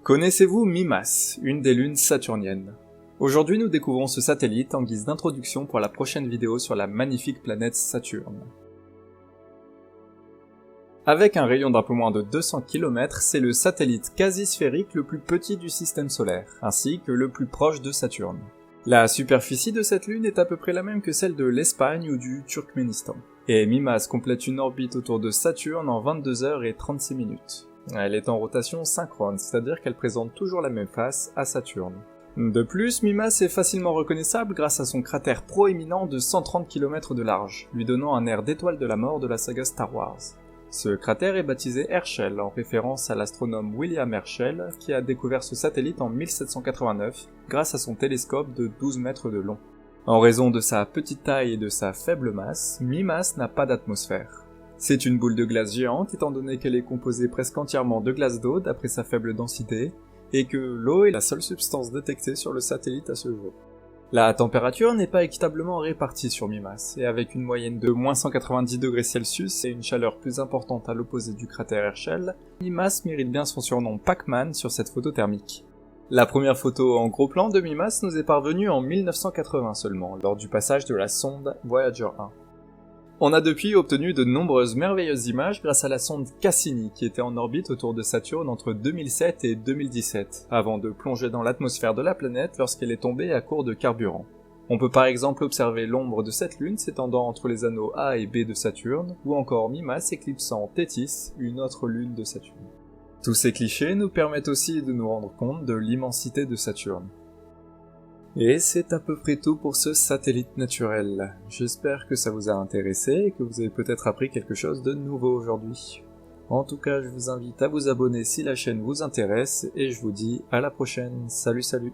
Connaissez-vous Mimas, une des lunes saturniennes? Aujourd'hui nous découvrons ce satellite en guise d'introduction pour la prochaine vidéo sur la magnifique planète Saturne. Avec un rayon d'un peu moins de 200 km, c'est le satellite quasi-sphérique le plus petit du système solaire, ainsi que le plus proche de Saturne. La superficie de cette lune est à peu près la même que celle de l'Espagne ou du Turkménistan. Et Mimas complète une orbite autour de Saturne en 22 heures et 36 minutes. Elle est en rotation synchrone, c'est-à-dire qu'elle présente toujours la même face à Saturne. De plus, Mimas est facilement reconnaissable grâce à son cratère proéminent de 130 km de large, lui donnant un air d'étoile de la mort de la saga Star Wars. Ce cratère est baptisé Herschel, en référence à l'astronome William Herschel, qui a découvert ce satellite en 1789 grâce à son télescope de 12 mètres de long. En raison de sa petite taille et de sa faible masse, Mimas n'a pas d'atmosphère. C'est une boule de glace géante étant donné qu'elle est composée presque entièrement de glace d'eau d'après sa faible densité, et que l'eau est la seule substance détectée sur le satellite à ce jour. La température n'est pas équitablement répartie sur Mimas, et avec une moyenne de -190°C et une chaleur plus importante à l'opposé du cratère Herschel, Mimas mérite bien son surnom Pac-Man sur cette photo thermique. La première photo en gros plan de Mimas nous est parvenue en 1980 seulement, lors du passage de la sonde Voyager 1. On a depuis obtenu de nombreuses merveilleuses images grâce à la sonde Cassini qui était en orbite autour de Saturne entre 2007 et 2017, avant de plonger dans l'atmosphère de la planète lorsqu'elle est tombée à court de carburant. On peut par exemple observer l'ombre de cette lune s'étendant entre les anneaux A et B de Saturne, ou encore Mimas éclipsant Thétis, une autre lune de Saturne. Tous ces clichés nous permettent aussi de nous rendre compte de l'immensité de Saturne. Et c'est à peu près tout pour ce satellite naturel. J'espère que ça vous a intéressé et que vous avez peut-être appris quelque chose de nouveau aujourd'hui. En tout cas, je vous invite à vous abonner si la chaîne vous intéresse et je vous dis à la prochaine. Salut salut!